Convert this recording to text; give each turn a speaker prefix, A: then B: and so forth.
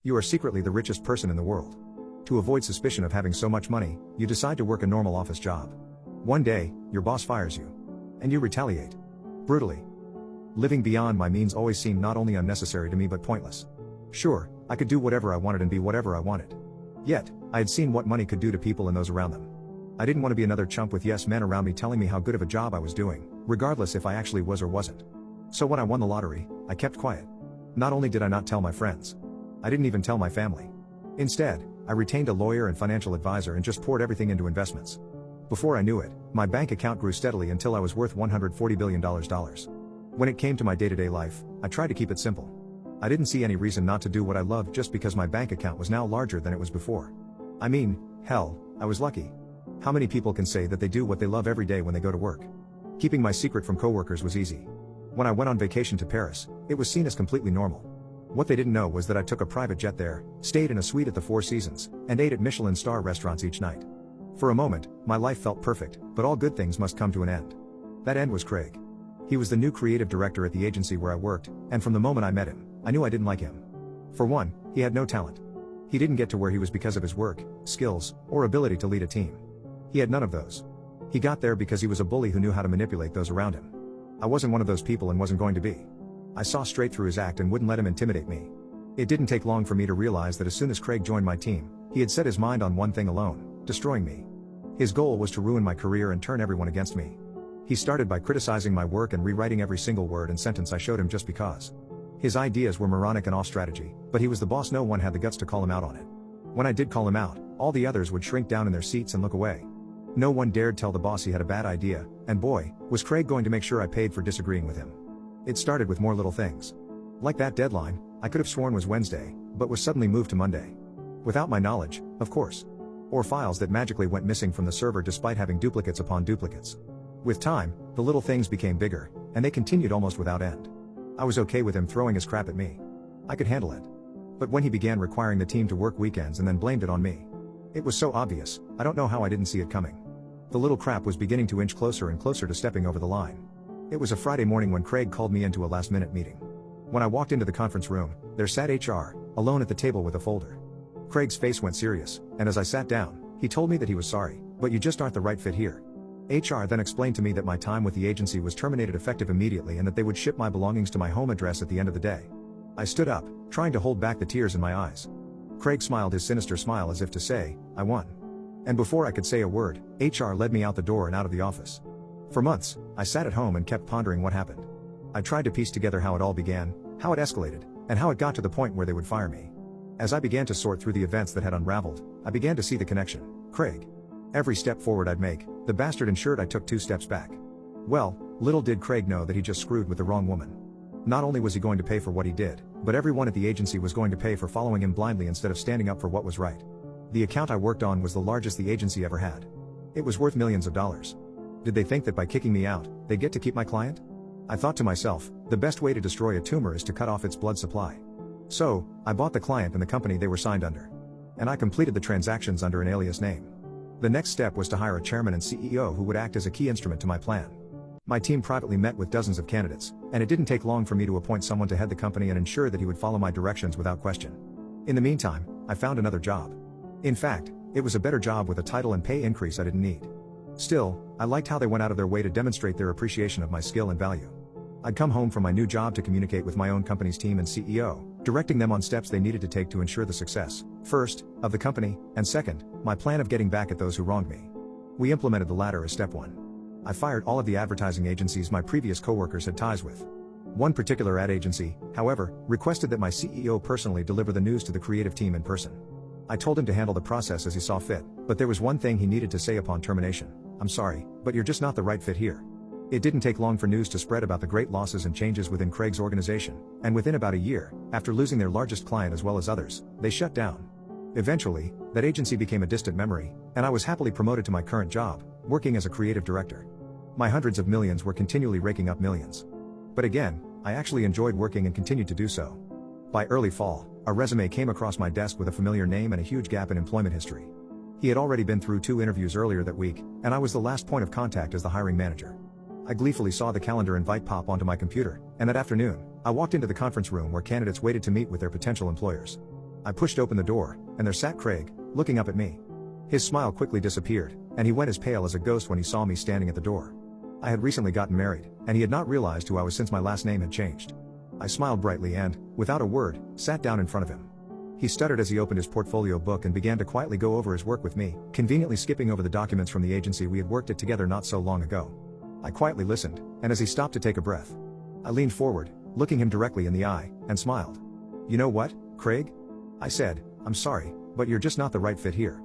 A: You are secretly the richest person in the world. To avoid suspicion of having so much money, you decide to work a normal office job. One day, your boss fires you. And you retaliate. Brutally. Living beyond my means always seemed not only unnecessary to me but pointless. Sure, I could do whatever I wanted and be whatever I wanted. Yet, I had seen what money could do to people and those around them. I didn't want to be another chump with yes men around me telling me how good of a job I was doing, regardless if I actually was or wasn't. So when I won the lottery, I kept quiet. Not only did I not tell my friends, I didn't even tell my family. Instead, I retained a lawyer and financial advisor and just poured everything into investments. Before I knew it, my bank account grew steadily until I was worth $140 billion. When it came to my day-to-day life, I tried to keep it simple. I didn't see any reason not to do what I loved just because my bank account was now larger than it was before. I mean, hell, I was lucky. How many people can say that they do what they love every day when they go to work? Keeping my secret from coworkers was easy. When I went on vacation to Paris, it was seen as completely normal. What they didn't know was that I took a private jet there, stayed in a suite at the Four Seasons, and ate at Michelin star restaurants each night. For a moment, my life felt perfect, but all good things must come to an end. That end was Craig. He was the new creative director at the agency where I worked, and from the moment I met him, I knew I didn't like him. For one, he had no talent. He didn't get to where he was because of his work, skills, or ability to lead a team. He had none of those. He got there because he was a bully who knew how to manipulate those around him. I wasn't one of those people and wasn't going to be. I saw straight through his act and wouldn't let him intimidate me. It didn't take long for me to realize that as soon as Craig joined my team, he had set his mind on one thing alone: destroying me. His goal was to ruin my career and turn everyone against me. He started by criticizing my work and rewriting every single word and sentence I showed him just because. His ideas were moronic and off strategy, but he was the boss. No one had the guts to call him out on it. When I did call him out, all the others would shrink down in their seats and look away. No one dared tell the boss he had a bad idea, and boy, was Craig going to make sure I paid for disagreeing with him. It started with more little things. Like that deadline, I could have sworn was Wednesday, but was suddenly moved to Monday. Without my knowledge, of course. Or files that magically went missing from the server despite having duplicates upon duplicates. With time, the little things became bigger, and they continued almost without end. I was okay with him throwing his crap at me. I could handle it. But when he began requiring the team to work weekends and then blamed it on me, it was so obvious, I don't know how I didn't see it coming. The little crap was beginning to inch closer and closer to stepping over the line. It was a Friday morning when Craig called me into a last-minute meeting. When I walked into the conference room, there sat HR, alone at the table with a folder. Craig's face went serious, and as I sat down, he told me that he was sorry, but you just aren't the right fit here. HR then explained to me that my time with the agency was terminated effective immediately and that they would ship my belongings to my home address at the end of the day. I stood up, trying to hold back the tears in my eyes. Craig smiled his sinister smile as if to say, I won. And before I could say a word, HR led me out the door and out of the office. For months, I sat at home and kept pondering what happened. I tried to piece together how it all began, how it escalated, and how it got to the point where they would fire me. As I began to sort through the events that had unraveled, I began to see the connection. Craig. Every step forward I'd make, the bastard ensured I took 2 steps back. Well, little did Craig know that he just screwed with the wrong woman. Not only was he going to pay for what he did, but everyone at the agency was going to pay for following him blindly instead of standing up for what was right. The account I worked on was the largest the agency ever had. It was worth millions of dollars. Did they think that by kicking me out, they'd get to keep my client? I thought to myself, the best way to destroy a tumor is to cut off its blood supply. So, I bought the client and the company they were signed under. And I completed the transactions under an alias name. The next step was to hire a chairman and CEO who would act as a key instrument to my plan. My team privately met with dozens of candidates, and it didn't take long for me to appoint someone to head the company and ensure that he would follow my directions without question. In the meantime, I found another job. In fact, it was a better job with a title and pay increase I didn't need. Still, I liked how they went out of their way to demonstrate their appreciation of my skill and value. I'd come home from my new job to communicate with my own company's team and CEO, directing them on steps they needed to take to ensure the success, first, of the company, and second, my plan of getting back at those who wronged me. We implemented the latter as step 1. I fired all of the advertising agencies my previous coworkers had ties with. One particular ad agency, however, requested that my CEO personally deliver the news to the creative team in person. I told him to handle the process as he saw fit, but there was one thing he needed to say upon termination: I'm sorry, but you're just not the right fit here. It didn't take long for news to spread about the great losses and changes within Craig's organization, and within about a year, after losing their largest client as well as others, they shut down. Eventually, that agency became a distant memory, and I was happily promoted to my current job, working as a creative director. My hundreds of millions were continually raking up millions. But again, I actually enjoyed working and continued to do so. By early fall, a resume came across my desk with a familiar name and a huge gap in employment history. He had already been through 2 interviews earlier that week, and I was the last point of contact as the hiring manager. I gleefully saw the calendar invite pop onto my computer, and that afternoon, I walked into the conference room where candidates waited to meet with their potential employers. I pushed open the door, and there sat Craig, looking up at me. His smile quickly disappeared, and he went as pale as a ghost when he saw me standing at the door. I had recently gotten married, and he had not realized who I was since my last name had changed. I smiled brightly and, without a word, sat down in front of him. He stuttered as he opened his portfolio book and began to quietly go over his work with me, conveniently skipping over the documents from the agency we had worked at together not so long ago. I quietly listened, and as he stopped to take a breath, I leaned forward, looking him directly in the eye, and smiled. "You know what, Craig?" I said, "I'm sorry, but you're just not the right fit here."